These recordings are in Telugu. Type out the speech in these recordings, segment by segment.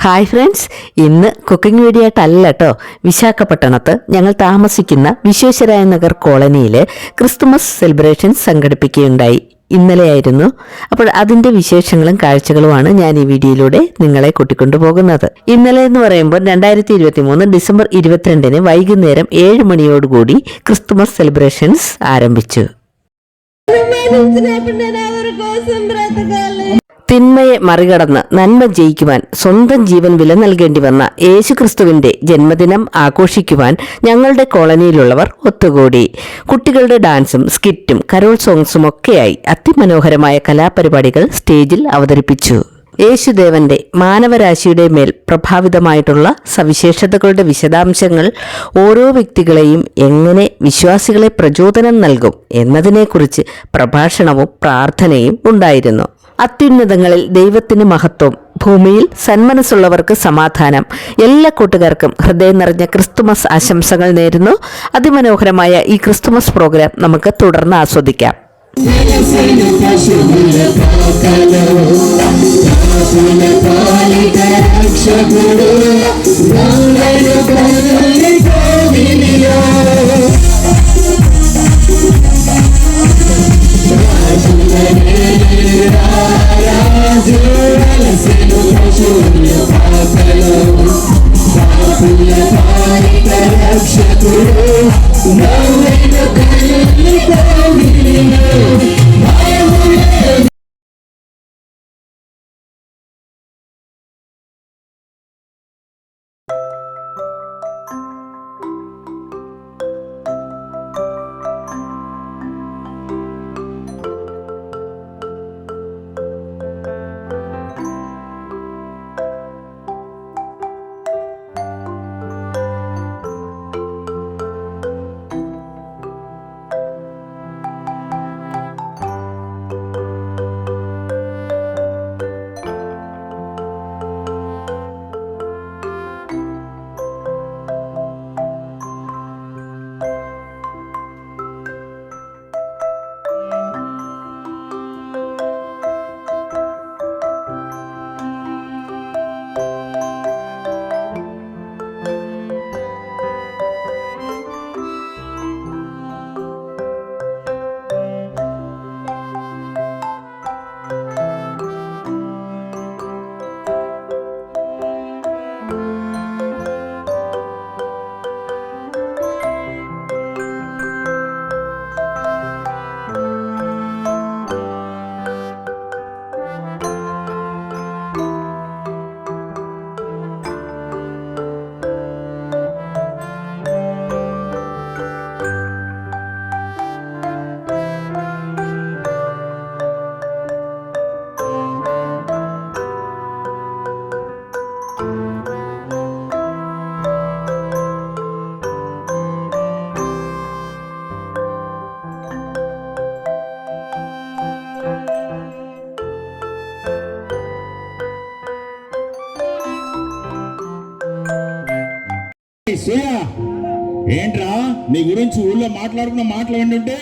ഹായ് ഫ്രണ്ട്സ്, ഇന്ന് കുക്കിംഗ് വീഡിയോ ആയിട്ടല്ല കേട്ടോ. വിശാഖപട്ടണത്ത് ഞങ്ങൾ താമസിക്കുന്ന വിശ്വേശ്വരായ നഗർ കോളനിയിൽ ക്രിസ്തുമസ് സെലിബ്രേഷൻ സംഘടിപ്പിക്കുകയുണ്ടായി. ഇന്നലെയായിരുന്നു. അപ്പോൾ അതിൻ്റെ വിശേഷങ്ങളും കാഴ്ചകളുമാണ് ഞാൻ ഈ വീഡിയോയിലൂടെ നിങ്ങളെ കൂട്ടിക്കൊണ്ടു പോകുന്നത്. ഇന്നലെ എന്ന് പറയുമ്പോൾ 2023 ഡിസംബർ 22 വൈകുന്നേരം 7 മണിയോടുകൂടി ക്രിസ്തുമസ് സെലിബ്രേഷൻസ് ആരംഭിച്ചു. തിന്മയെ മറികടന്ന് നന്മ ജയിക്കുവാൻ സ്വന്തം ജീവൻ വില നൽകേണ്ടി വന്ന യേശുക്രിസ്തുവിന്റെ ജന്മദിനം ആഘോഷിക്കുവാൻ ഞങ്ങളുടെ കോളനിയിലുള്ളവർ ഒത്തുകൂടി. കുട്ടികളുടെ ഡാൻസും സ്കിറ്റും കരോൾ സോങ്സും ഒക്കെയായി അതിമനോഹരമായ കലാപരിപാടികൾ സ്റ്റേജിൽ അവതരിപ്പിച്ചു. യേശുദേവന്റെ മാനവരാശിയുടെ മേൽ പ്രഭാവിതമായിട്ടുള്ള സവിശേഷതകളുടെ വിശദാംശങ്ങൾ ഓരോ വ്യക്തികളെയും എങ്ങനെ വിശ്വാസികളെ പ്രചോദനം നൽകും എന്നതിനെക്കുറിച്ച് പ്രഭാഷണവും പ്രാർത്ഥനയും ഉണ്ടായിരുന്നു. അത്യുന്നതങ്ങളിൽ ദൈവത്തിന് മഹത്വം, ഭൂമിയിൽ സന്മനസ്സുള്ളവർക്ക് സമാധാനം. എല്ലാ കൂട്ടുകാർക്കും ഹൃദയം നിറഞ്ഞ ക്രിസ്തുമസ് ആശംസകൾ നേരുന്നു. അതിമനോഹരമായ ഈ ക്രിസ്തുമസ് പ്രോഗ്രാം നമുക്ക് തുടർന്ന് ആസ്വദിക്കാം. ఏంట్రా నీ గురించి ఊళ్ళో మాట్లాడుకున్న మాటలు వింటుంటే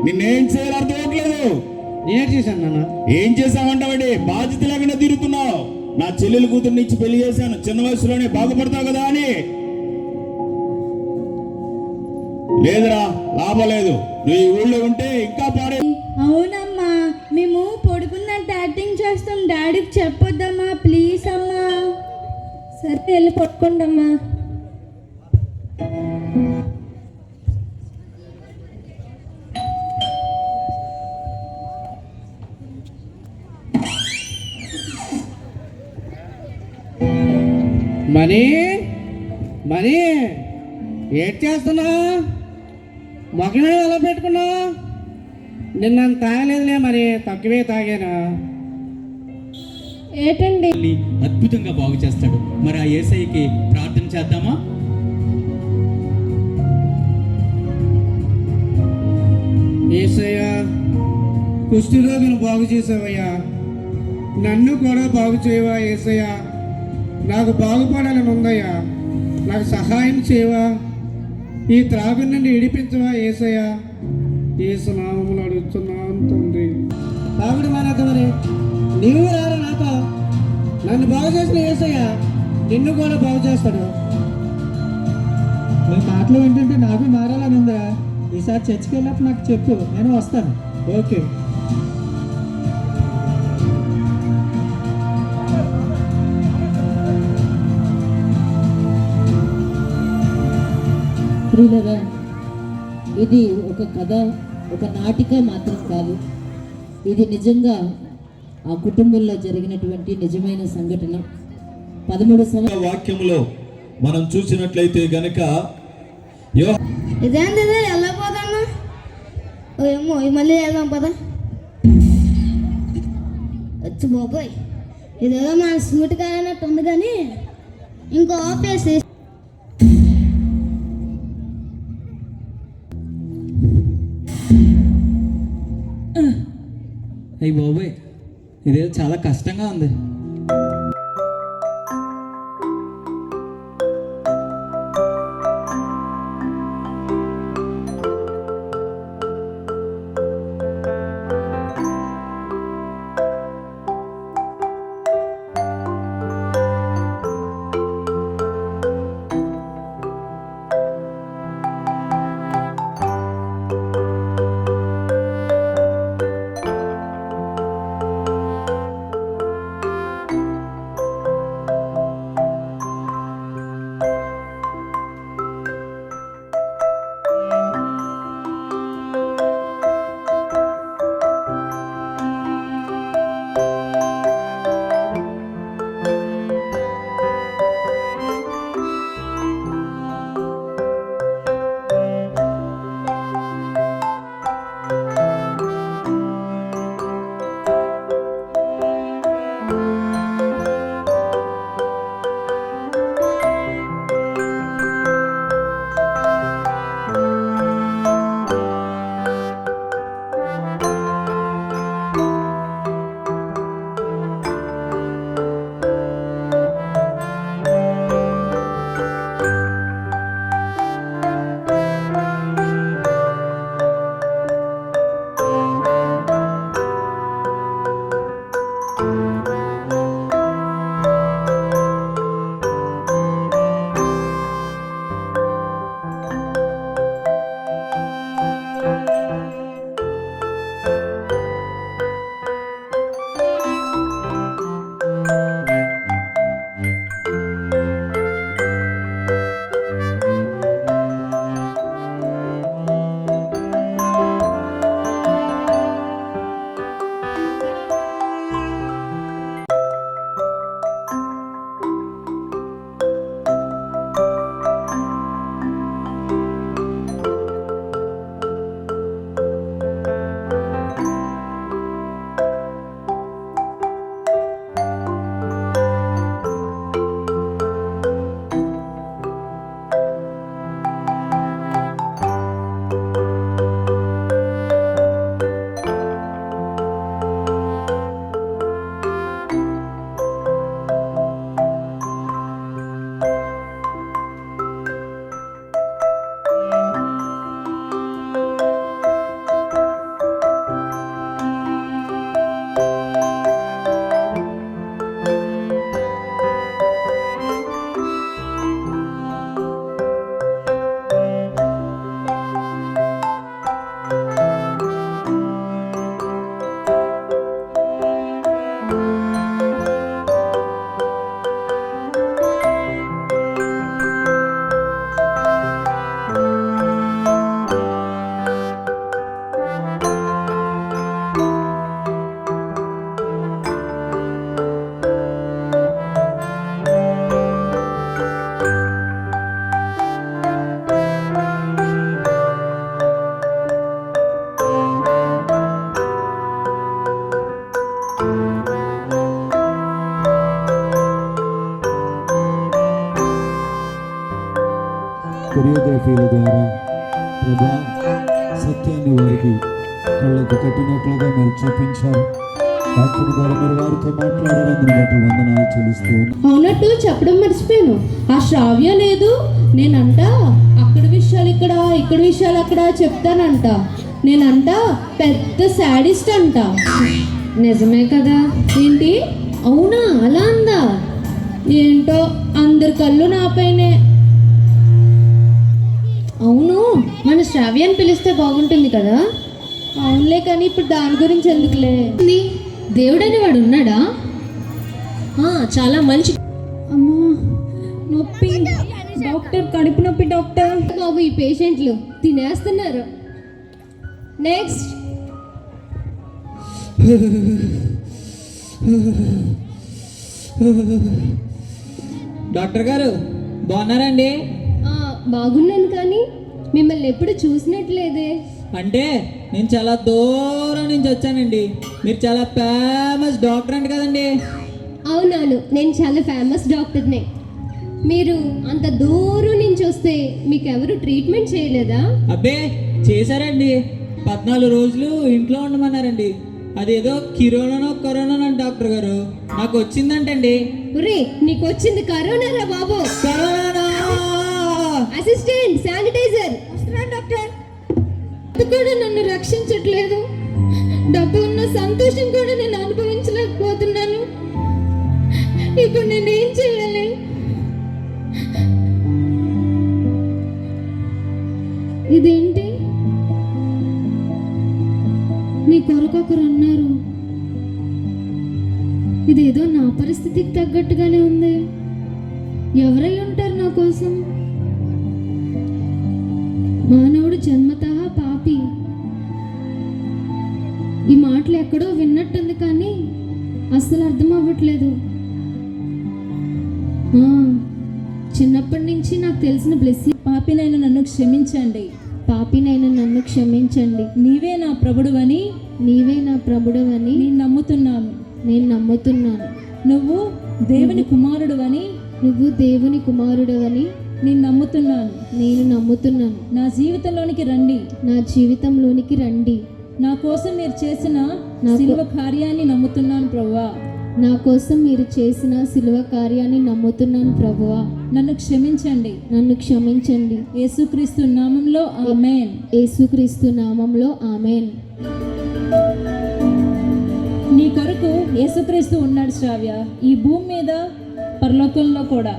నిన్నేం చేయాలో అర్థం అవ్వట్లేదు. నేనేం చేశాను నాన్న? ఏం చేసావంటావండి? బాధ్యత లేకుండా తిరుగుతున్నావు. నా చెల్లెలు కూతుర్ని ఇచ్చి పెళ్లి చేశాను, చిన్న వయసులోనే బాగుపడతావు కదా అని. లేదురా, లాభం లేదు. నువ్వు ఈ ఊళ్ళో ఉంటే ఇంకా పాడే. అవునమ్మా, మేము పడుకున్నట్టు యాక్టింగ్ చేస్తాం. డాడీకి చెప్పొద్దమ్మా ప్లీజ్ అమ్మా. సరే వెళ్ళి పట్టుకోండమ్మా. మనీ మనీ ఏం చేస్తున్నా? మొగనే ఎలా పెట్టుకున్నా? నిన్న తాగలేదులే, మరి తక్కువే తాగాను. ఏంటండి? అద్భుతంగా బాగు చేస్తాడు. మరి ఆ యేసయ్యకి ప్రార్థన చేద్దామా? యేసయ్యా, కుష్ఠరోగిని బాగు చేసావయ్యా, నన్ను కూడా బాగు చేయవా యేసయ్యా. నాకు బాగుపడాలని ఉందయ్యా, నాకు సహాయం చేయవా. ఈ త్రాగు నుండి విడిపించవా యేసయ్యా. యేసు నామములో అడుగుతున్నాను తండ్రి. తాగుడు మానేద్దామని నీవు రారా నాతో. నన్ను బాగు చేసిన యేసయ్యా నిన్ను కూడా బాగు చేస్తాడు. మీ మాటలు ఏంటంటే నాకు మారాలని ఉందా? ఈసారి చర్చికి వెళ్ళినప్పుడు నాకు చెప్పు, నేను వస్తాను. ఓకే. ప్రియులరా, ఇది ఒక కథ, ఒక నాటిక మాత్రం కాదు. ఇది నిజంగా ఆ కుటుంబంలో జరిగినటువంటి నిజమైన సంఘటన. 13 సంవత్సరాలు వాక్యములో మనం చూసినట్లయితే గనక ఇదేంటి ఎలా పోతాను? ఏమో మళ్ళీ వెళ్దాం పదా. వచ్చి బాబోయ్, ఇదేదో మన స్మూట్ కానట్టు ఉంది కానీ ఇంకో ఆపేసి అయ్యి బాబోయ్, ఇదేదో చాలా కష్టంగా ఉంది. కొరియోగ్రఫీల ద్వారా ప్రభా సత్యాన్ని వారికి కళ్ళకు కట్టినట్లుగా మీరు చూపించారు. వాక్యం ద్వారా మీరు వారితో మాట్లాడారని బట్టి వందనాలు చెల్లిస్తూ ఉన్నాను. అవునట్టు చెప్పడం మర్చిపోయాను. ఆ శ్రావ్య లేదు, నేనంట అక్కడ విషయాలు ఇక్కడ, ఇక్కడ విషయాలు అక్కడ చెప్తానంట. నేనంట పెద్ద శాడిస్ట్ అంట. నిజమే కదా? ఏంటి? అవునా? అలా అందా? ఏంటో అందరి కళ్ళు నాపైనే. అవును, మన శ్రావ్యాన్ని పిలిస్తే బాగుంటుంది కదా. అవునులే, కానీ ఇప్పుడు దాని గురించి ఎందుకులే. దేవుడని వాడు ఉన్నాడా? చాలా మంచి. అమ్మా నొప్పి డాక్టర్, కడుపు నొప్పి డాక్టర్. బాబు ఈ పేషెంట్లు తినేస్తున్నారు. నెక్స్ట్. డాక్టర్ గారు బాగున్నారండి? బాగున్నాను, కానీ మిమ్మల్ని ఎప్పుడు చూసినట్లేదే. అంటే నేను చాలా దూరం నుంచి వచ్చానండి. మీరు చాలా ఫేమస్ డాక్టర్ అంట కదండి? అవునవును, నేను చాలా ఫేమస్ డాక్టర్నే. మీరు అంత దూరం నుంచి వస్తే మీకు ఎవరు ట్రీట్మెంట్ చేయలేదా? అబ్బే చేశారండి. 14 రోజులు ఇంట్లో ఉండమన్నారండి. అదేదో కరోనా డాక్టర్ గారు నాకు వచ్చిందంటండి. ఒరే, నీకు వచ్చింది కరోనా రా బాబు. కరోనా! అసిస్టెంట్, శానిటైజర్ వస్తున్నాను డాక్టర్. అది కూడా నన్ను రక్షించట్లేదు. డబ్బు ఉన్న సంతోషం కూడా నేను అనుభవించలేకపోతున్నాను. ఇప్పుడు నేనేం చేయాలి? ఇదేంటి, నీ కొరకొకరు అన్నారు. ఇదేదో నా పరిస్థితికి తగ్గట్టుగానే ఉంది. ఎవరై ఉంటారు నా కోసం? మానవుడు జన్మతః పాపి. ఈ మాటలు ఎక్కడో విన్నట్టుంది, కానీ అస్సలు అర్థం అవ్వట్లేదు. చిన్నప్పటి నుంచి నాకు తెలిసిన బ్లెస్సింగ్. పాపినైన నన్ను క్షమించండి. పాపినైనా నన్ను క్షమించండి. నీవే నా ప్రభుడువని నేను నమ్ముతున్నాను. నువ్వు దేవుని కుమారుడువని నేను నమ్ముతున్నాను. నా జీవితంలోనికి రండి. నా కోసం మీరు చేసిన శిలువ కార్యాన్ని నమ్ముతున్నాను ప్రభువా. నన్ను క్షమించండి. యేసుక్రీస్తు నామంలో ఆమేన్. నీ కొరకు యేసుక్రీస్తు ఉన్నాడు శ్రావ్య, ఈ భూమి మీద పరలోకంలో కూడా.